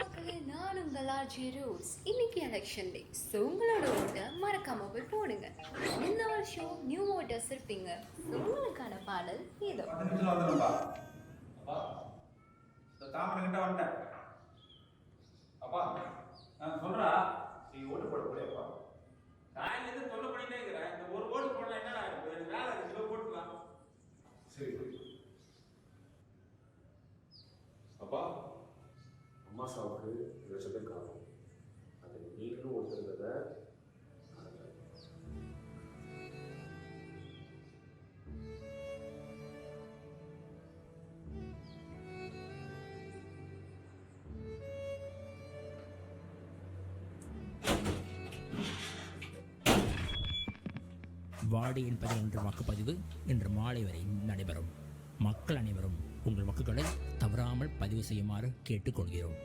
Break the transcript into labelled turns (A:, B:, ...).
A: மக்களே, நான் உங்கள் ஆர்ஜே ரோஸ். இன்னைக்கு எலெக்ஷன் டே. ஸோ உங்களோட ஓட்டை மறக்காம போய் போடுங்க. இந்த வருஷம் நியூ ஓட்டர்ஸ் இருப்பீங்க. ஸோ உங்களுக்கான பாடல் இதோ.
B: 10 நிமிஷத்துல வந்துடும்பா. அப்பா இந்த தாமரை கிட்ட வந்துட்டேன். அப்பா நான் சொல்றா, நீ ஓட்டு போட போறியாப்பா?
C: நான் எது தொல்லை பண்ணிட்டே இருக்கிறேன். இந்த ஒரு ஓட்டு போடலாம் என்னடா எனக்கு வேலை இருக்கு போட்டுக்கலாம்.
B: சரி
D: அப்பா அம்மா சாவுக்கு 2 லட்சம் பேர் காணும். அதை நீங்களும் ஒருத்தருக்கிறத
E: வார்டு எண் 11 வாக்குப்பதிவு இன்று மாலை வரை நடைபெறும். மக்கள் அனைவரும் உங்கள் வாக்குகளை தவறாமல் பதிவு செய்யுமாறு கேட்டுக்கொள்கிறோம்.